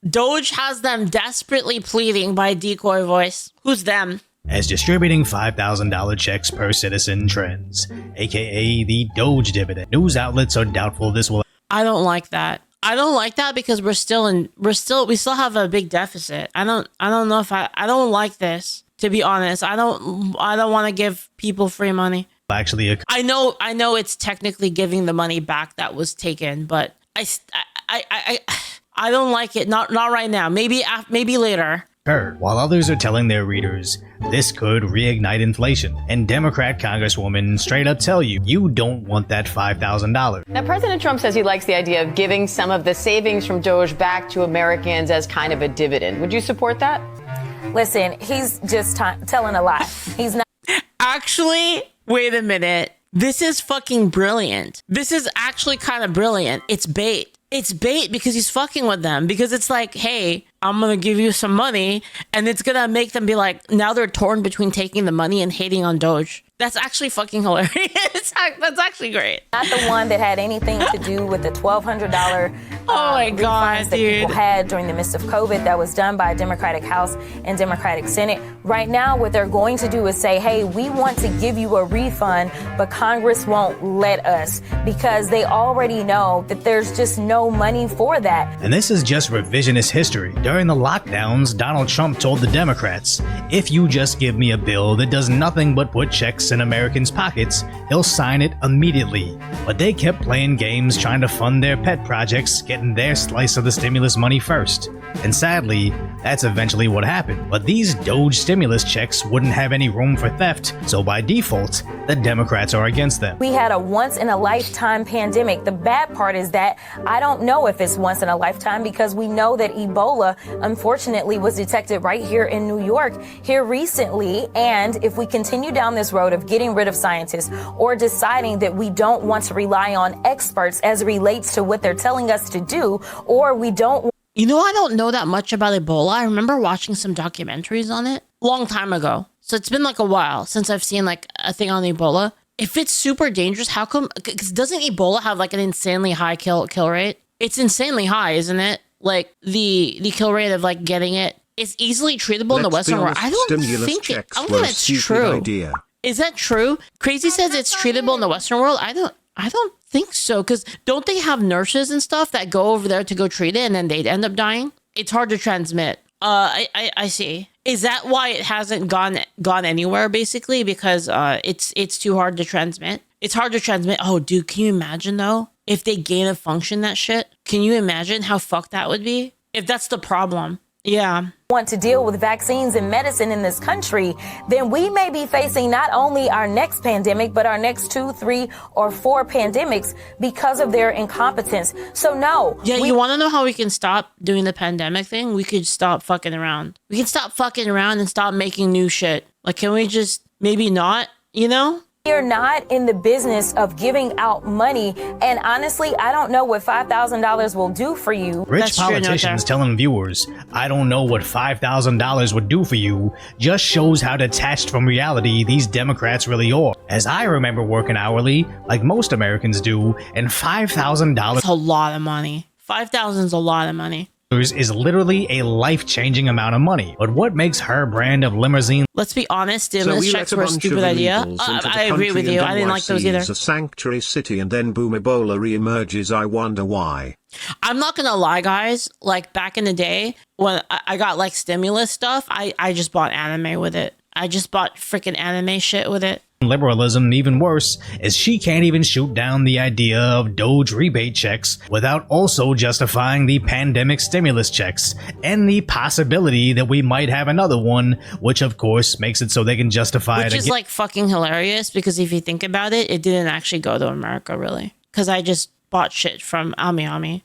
Doge has them desperately pleading by Decoy Voice. Who's them? As distributing $5,000 checks per citizen trends, aka the DOGE dividend. News outlets are doubtful this will. I don't like that. I don't like that because we still have a big deficit. I don't know if I don't like this, to be honest. I don't want to give people free money. Actually, I know it's technically giving the money back that was taken, but I don't like it. Not right now. Maybe later. While others are telling their readers this could reignite inflation, and Democrat Congresswomen straight up tell you, you don't want that $5,000. Now, President Trump says he likes the idea of giving some of the savings from DOGE back to Americans as kind of a dividend. Would you support that? Listen, he's just telling a lie. He's not. Actually, wait a minute. This is fucking brilliant. This is actually kind of brilliant. It's bait. It's bait because he's fucking with them. Because it's like, hey, I'm going to give you some money. And it's going to make them be like, now they're torn between taking the money and hating on Doge. That's actually fucking hilarious. That's actually great. Not the one that had anything to do with the $1,200 oh my God, that dude. people had during the midst of COVID that was done by Democratic House and Democratic Senate. Right now, what they're going to do is say, hey, we want to give you a refund, but Congress won't let us because they already know that there's just no money for that. And this is just revisionist history. During the lockdowns, Donald Trump told the Democrats, if you just give me a bill that does nothing but put checks in Americans' pockets, he'll sign it immediately. But they kept playing games trying to fund their pet projects, getting their slice of the stimulus money first. And sadly, that's eventually what happened. But these DOGE stimulus checks wouldn't have any room for theft, so by default, the Democrats are against them. We had a once-in-a-lifetime pandemic. The bad part is that I don't know if it's once in a lifetime because we know that Ebola, unfortunately, was detected right here in New York here recently. And if we continue down this road of getting rid of scientists or deciding that we don't want to rely on experts as it relates to what they're telling us to do, or we don't. You know, I don't know that much about Ebola. I remember watching some documentaries on it a long time ago. So it's been like a while since I've seen like a thing on Ebola. If it's super dangerous, how come? Because doesn't Ebola have like an insanely high kill rate? It's insanely high, isn't it? Like the kill rate of like getting it. It's easily treatable in the Western world. I don't think that's true. Idea. Is that true? Crazy says it's treatable in the Western world. I don't think so. Because don't they have nurses and stuff that go over there to go treat it and then they'd end up dying? It's hard to transmit. I see. Is that why it hasn't gone anywhere basically? Because it's too hard to transmit. It's hard to transmit. Oh, dude, can you imagine though? If they gain of function that shit, can you imagine how fucked that would be? If that's the problem. Yeah. Want to deal with vaccines and medicine in this country, then we may be facing not only our next pandemic, but our next 2, 3, or 4 pandemics because of their incompetence. So no. Yeah, you want to know how we can stop doing the pandemic thing? We could stop fucking around. We can stop fucking around and stop making new shit. Like, can we just maybe not, you know? We're not in the business of giving out money. And honestly, I don't know what $5,000 will do for you. Rich politicians telling viewers, I don't know what $5,000 would do for you, just shows how detached from reality these Democrats really are. As I remember working hourly, like most Americans do, and $5,000 is a lot of money. $5,000 is a lot of money. Is literally a life-changing amount of money. But what makes her brand of limousine? Let's be honest, stimulus checks were a stupid idea. I agree with you. I didn't like those either. A sanctuary city and then boom, Ebola re-emerges. I wonder why. I'm not gonna lie, guys. Like back in the day when I got like stimulus stuff, I just bought anime with it. I just bought freaking anime shit with it. Liberalism even worse, as she can't even shoot down the idea of DOGE rebate checks without also justifying the pandemic stimulus checks and the possibility that we might have another one, which of course makes it so they can justify it. Which is like fucking hilarious because if you think about it, it didn't actually go to America really. Because I just bought shit from Ami.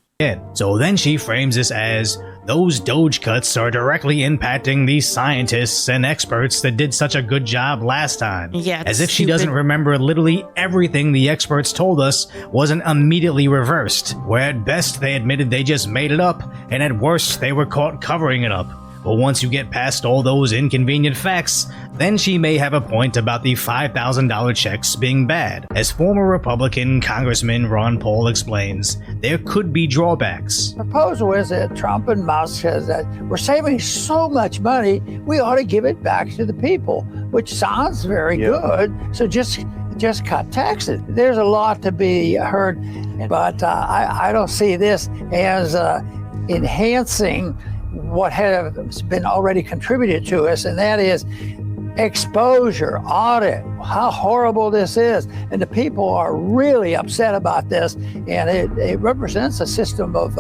So then she frames this as, those DOGE cuts are directly impacting the scientists and experts that did such a good job last time. Yeah, as if she doesn't remember literally everything the experts told us wasn't immediately reversed, where at best they admitted they just made it up, and at worst they were caught covering it up. But once you get past all those inconvenient facts, then she may have a point about the $5,000 checks being bad. As former Republican Congressman Ron Paul explains, there could be drawbacks. The proposal is that Trump and Musk says that we're saving so much money, we ought to give it back to the people, which sounds very good. So just cut taxes. There's a lot to be heard, but I don't see this as enhancing what has been already contributed to us, and that is exposure, audit, how horrible this is. And the people are really upset about this, and it represents a system of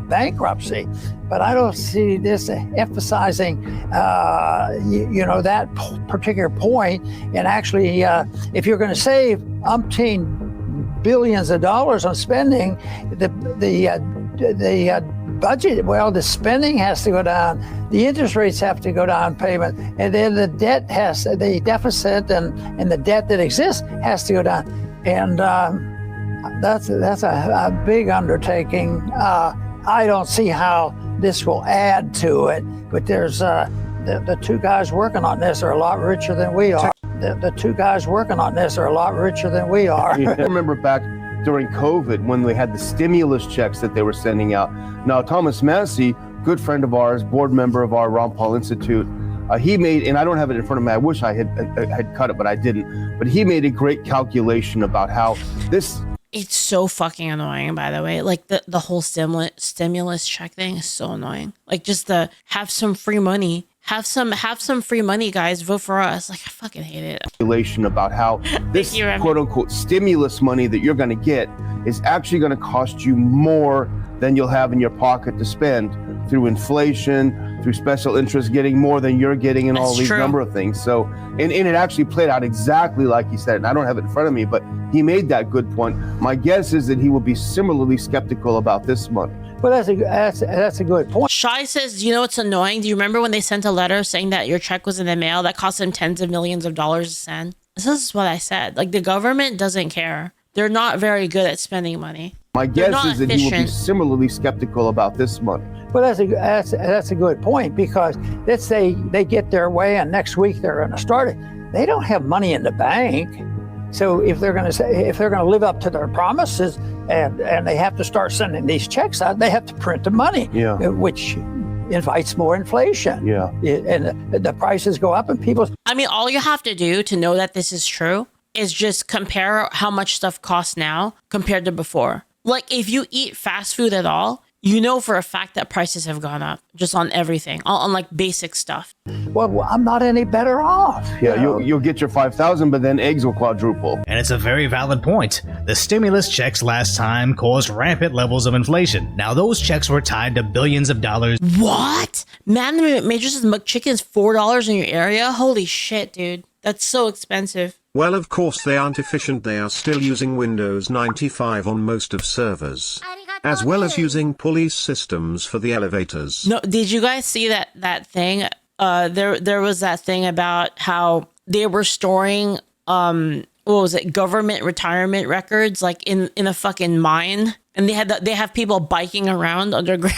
bankruptcy. But I don't see this emphasizing, that particular point. And actually, if you're going to save umpteen billions of dollars on spending, the budget, well, the spending has to go down, the interest rates have to go down, payment, and then the deficit and the debt that exists has to go down. And that's a big undertaking. I don't see how this will add to it, but there's the two guys working on this are a lot richer than we are. The two guys working on this are a lot richer than we are. I remember back during COVID when they had the stimulus checks that they were sending out. Now, Thomas Massey, good friend of ours, board member of our Ron Paul Institute, he made, and I don't have it in front of me, I wish I had cut it, but I didn't, but he made a great calculation about how this... It's so fucking annoying, by the way. Like, the whole stimulus check thing is so annoying. Like, just the have some free money. Have some free money, guys. Vote for us. Like, I fucking hate it. Calculation about how this quote-unquote stimulus money that you're going to get is actually going to cost you more than you'll have in your pocket to spend through inflation, through special interest, getting more than you're getting, and all these number of things. So, and it actually played out exactly like he said. And I don't have it in front of me, but he made that good point. My guess is that he will be similarly skeptical about this money. Well, that's a good point. Shy says, you know what's annoying? Do you remember when they sent a letter saying that your check was in the mail that cost them tens of millions of dollars to send? This is what I said. Like, the government doesn't care. They're not very good at spending money. My guess is that he will be similarly skeptical about this money. Well, that's a good point, because let's say they get their way and next week they're going to start it. They don't have money in the bank. So if they're going to live up to their promises and they have to start sending these checks out, they have to print the money, which invites more inflation. And the prices go up and people... I mean, all you have to do to know that this is true is just compare how much stuff costs now compared to before. Like, if you eat fast food at all, you know for a fact that prices have gone up just on everything, on like basic stuff. Well, I'm not any better off. You'll get your 5,000, but then eggs will quadruple. And it's a very valid point. The stimulus checks last time caused rampant levels of inflation. Now, those checks were tied to billions of dollars. What? Man, Majors' McChicken is $4 in your area? Holy shit, dude. That's so expensive. Well, of course they aren't efficient. They are still using Windows 95 on most of servers, as well as using police systems for the elevators. No, did you guys see that thing? There was that thing about how they were storing government retirement records like in a fucking mine, and they have people biking around underground.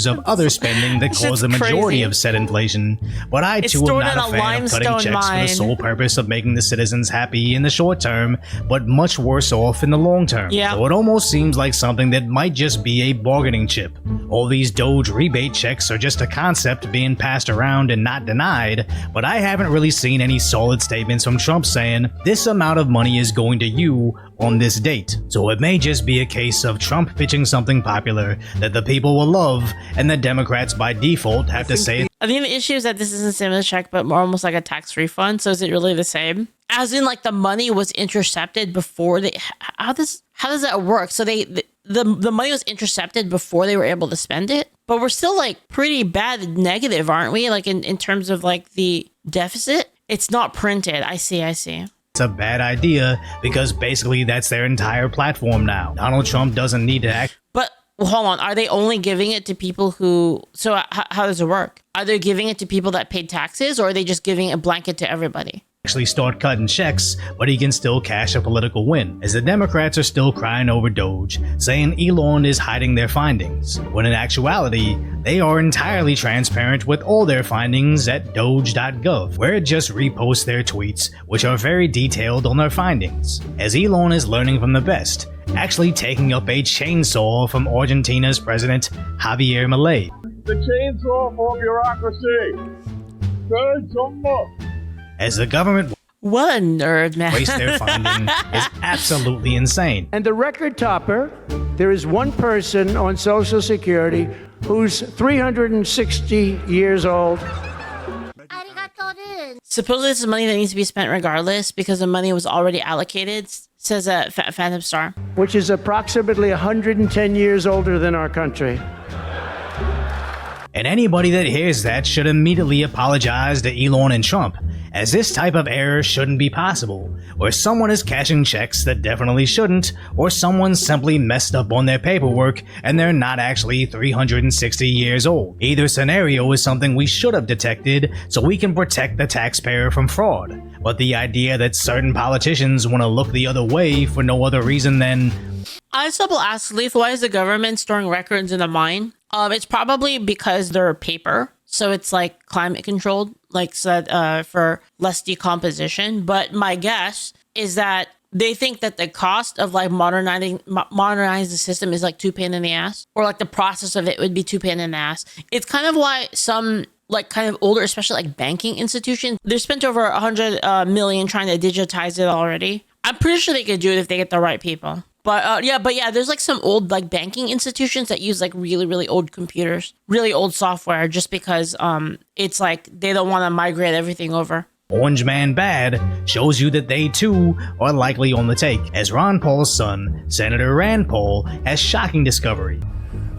Of other spending that caused the majority of said inflation, but I too am not a fan of cutting checks for the sole purpose of making the citizens happy in the short term, but much worse off in the long term. So it almost seems like something that might just be a bargaining chip. All these DOGE rebate checks are just a concept being passed around and not denied, but I haven't really seen any solid statements from Trump saying this amount of money is going to you on this date. So it may just be a case of Trump pitching something popular that the people will love, and the Democrats by default have to say. I think the issue is that this isn't a stimulus check, but more almost like a tax refund. So is it really the same? As in, like, the money was intercepted before they. How does that work? So the money was intercepted before they were able to spend it, but we're still like pretty bad negative, aren't we? Like in terms of like the deficit, it's not printed. I see. It's a bad idea because basically that's their entire platform now. Donald Trump doesn't need to act. But hold on, are they only giving it to people who... So how does it work? Are they giving it to people that paid taxes, or are they just giving a blanket to everybody? actually start cutting checks, but he can still cash a political win, as the Democrats are still crying over DOGE, saying Elon is hiding their findings, when in actuality, they are entirely transparent with all their findings at doge.gov, where it just reposts their tweets, which are very detailed on their findings, as Elon is learning from the best, actually taking up a chainsaw from Argentina's president Javier Milei. The chainsaw for bureaucracy. As the government What a nerd, man. waste their finding is absolutely insane. And the record topper, there is one person on Social Security who's 360 years old. Supposedly this is money that needs to be spent regardless because the money was already allocated, says Phantom Star. Which is approximately 110 years older than our country. And anybody that hears that should immediately apologize to Elon and Trump, as this type of error shouldn't be possible, where someone is cashing checks that definitely shouldn't, or someone simply messed up on their paperwork and they're not actually 360 years old. Either scenario is something we should have detected so we can protect the taxpayer from fraud. But the idea that certain politicians want to look the other way for no other reason than... I still ask Leaf, why is the government storing records in a mine? It's probably because they're paper, so it's like climate controlled, like said, for less decomposition. But my guess is that they think that the cost of like modernize the system is like too pain in the ass, or like the process of it would be too pain in the ass. It's kind of why some like kind of older, especially like banking institutions, they've spent over 100 million trying to digitize it already. I'm pretty sure they could do it if they get the right people. But yeah, there's like some old like banking institutions that use like really old computers, really old software, just because it's like they don't want to migrate everything over. Orange Man Bad shows you that they too are likely on the take, as Ron Paul's son, Senator Rand Paul, has shocking discovery.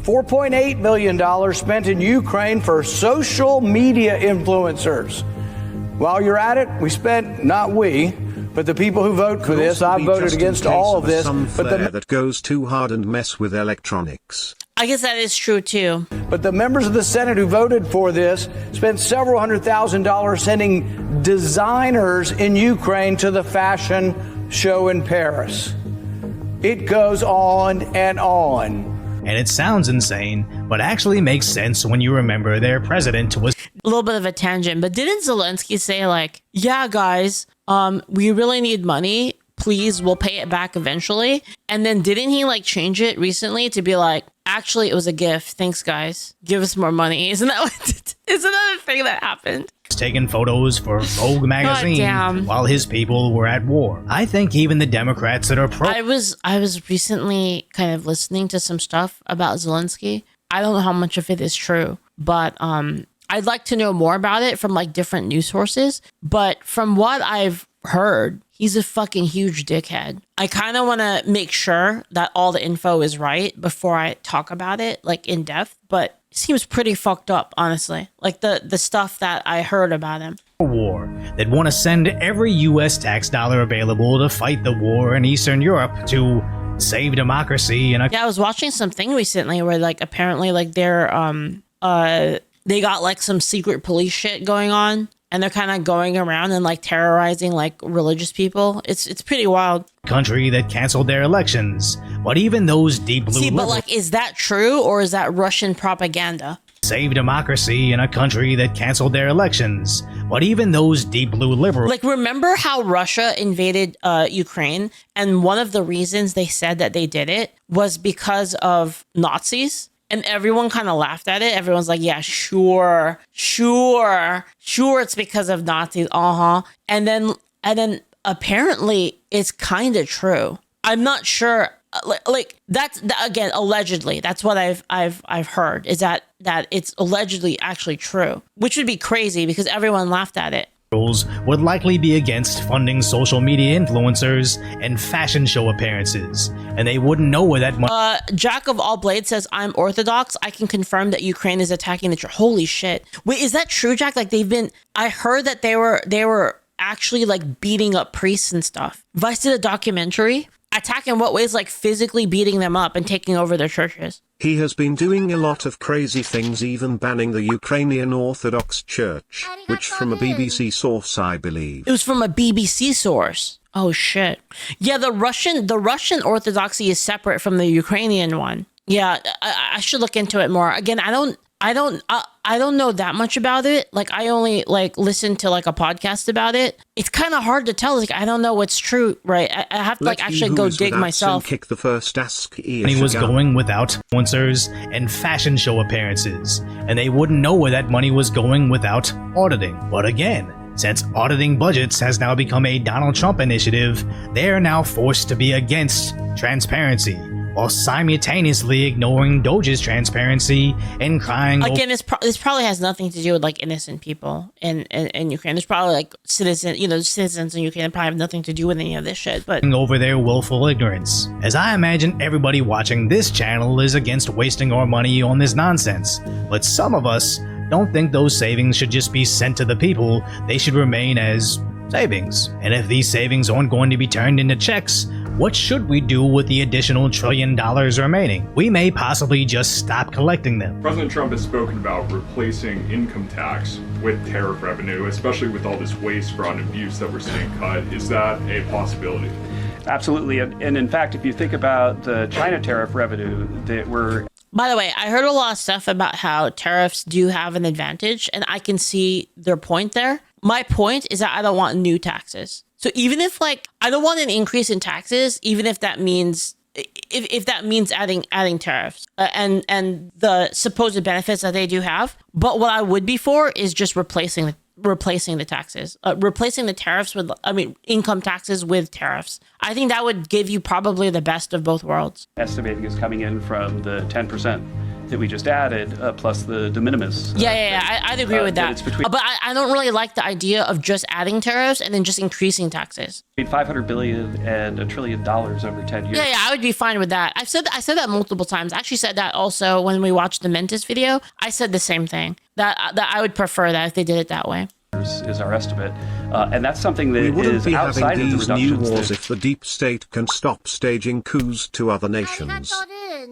$4.8 million spent in Ukraine for social media influencers. While you're at it, but the people who vote for this, I voted against all of this. But that goes too hard and mess with electronics. I guess that is true too. But the members of the Senate who voted for this spent several $100,000 sending designers in Ukraine to the fashion show in Paris. It goes on and on. And it sounds insane, but actually makes sense when you remember their president was... A little bit of a tangent, but didn't Zelensky say like, yeah, guys, we really need money. Please, we'll pay it back eventually. And then didn't he like change it recently to be like, actually, it was a gift. Thanks, guys. Give us more money. Isn't that a thing that happened? Taking photos for Vogue magazine while his people were at war. I think even the Democrats that are pro... I was recently kind of listening to some stuff about Zelensky. I don't know how much of it is true, but I'd like to know more about it from like different news sources. But from what I've heard, he's a fucking huge dickhead. I kind of want to make sure that all the info is right before I talk about it like in depth, but it seems pretty fucked up, honestly. Like the stuff that I heard about him. War that want to send every US tax dollar available to fight the war in Eastern Europe to save democracy. And yeah, I was watching something recently where like apparently like they're they got like some secret police shit going on. And they're kind of going around and like terrorizing like religious people. It's pretty wild. Country that canceled their elections. But even those deep blue... See, but like, is that true or is that Russian propaganda? Save democracy in a country that canceled their elections. But even those deep blue liberals... Like, remember how Russia invaded Ukraine? And one of the reasons they said that they did it was because of Nazis? And everyone kind of laughed at it. Everyone's like, yeah, sure, it's because of Nazis. And then apparently it's kind of true. I'm not sure. Like that's again, allegedly, that's what I've heard is that it's allegedly actually true, which would be crazy because everyone laughed at it. Would likely be against funding social media influencers and fashion show appearances, and they wouldn't know where that money... Jack of all blades says, I'm Orthodox. I can confirm that Ukraine is attacking the church. Holy shit. Wait, is that true, Jack? Like I heard that they were actually like beating up priests and stuff. Vice did a documentary. Attack in what ways? Like physically beating them up and taking over their churches. He has been doing a lot of crazy things, even banning the Ukrainian Orthodox Church, which from a BBC source I believe. It was from a BBC source. Oh shit. Yeah, the Russian Orthodoxy is separate from the Ukrainian one. Yeah, I should look into it more. Again, I don't know that much about it. Like, I only like listen to like a podcast about it. It's kind of hard to tell. Like, I don't know what's true, right? I have to like actually go dig myself. Kick the first ask. And he was going without influencers and fashion show appearances, and they wouldn't know where that money was going without auditing. But again, since auditing budgets has now become a Donald Trump initiative, they are now forced to be against transparency, while simultaneously ignoring DOGE's transparency and crying. Again, this probably has nothing to do with like innocent people in Ukraine. There's probably like citizens in Ukraine that probably have nothing to do with any of this shit. But over their willful ignorance, as I imagine everybody watching this channel is against wasting our money on this nonsense. But some of us don't think those savings should just be sent to the people. They should remain as savings. And if these savings aren't going to be turned into checks, what should we do with the additional $1 trillion remaining? We may possibly just stop collecting them. President Trump has spoken about replacing income tax with tariff revenue, especially with all this waste, fraud, and abuse that we're seeing cut. Is that a possibility? Absolutely. And in fact, if you think about the China tariff revenue that we're... By the way, I heard a lot of stuff about how tariffs do have an advantage, and I can see their point there. My point is that I don't want new taxes. So even if like I don't want an increase in taxes, even if that means if that means adding tariffs and the supposed benefits that they do have, but what I would be for is just replacing the taxes, replacing the tariffs with income taxes with tariffs. I think that would give you probably the best of both worlds. Estimating is coming in from the 10% that we just added, plus the de minimis. I'd agree with that. But I don't really like the idea of just adding tariffs and then just increasing taxes. $500 billion and $1 trillion over 10 years. Yeah, I would be fine with that. I said that multiple times. I actually said that also when we watched the Mentis video. I said the same thing, that I would prefer that if they did it that way. Is our estimate, and that's something that we wouldn't is be outside having of the these new reductions. wars if the deep state can stop staging coups to other nations.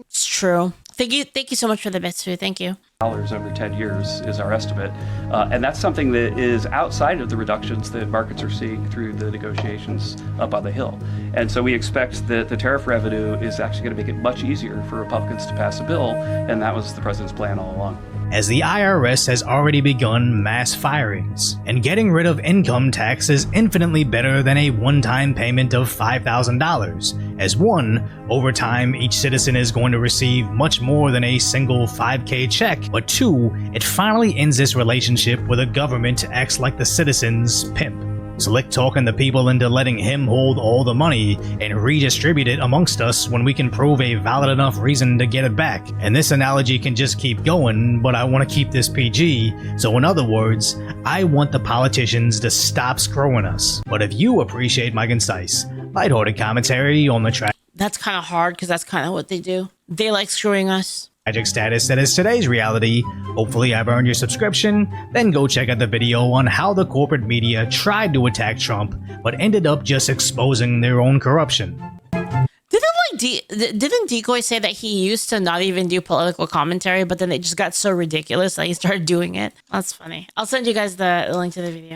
It's true. Thank you so much for the bits, Sue. Thank you. Over 10 years is our estimate, and that's something that is outside of the reductions that markets are seeing through the negotiations up on the Hill. And so we expect that the tariff revenue is actually going to make it much easier for Republicans to pass a bill, and that was the president's plan all along. As the IRS has already begun mass firings, and getting rid of income tax is infinitely better than a one-time payment of $5,000, as one, over time each citizen is going to receive much more than a single $5K check, but two, it finally ends this relationship where the government acts like the citizen's pimp. Slick talking the people into letting him hold all the money and redistribute it amongst us when we can prove a valid enough reason to get it back. And this analogy can just keep going, but I want to keep this PG, so in other words, I want the politicians to stop screwing us. But if you appreciate my concise, lighthearted commentary on the That's kind of hard because that's kind of what they do. They like screwing us. Tragic status that is today's reality, hopefully I've earned your subscription, then go check out the video on how the corporate media tried to attack Trump, but ended up just exposing their own corruption. Didn't Decoy say that he used to not even do political commentary, but then it just got so ridiculous that he started doing it? That's funny. I'll send you guys the link to the video.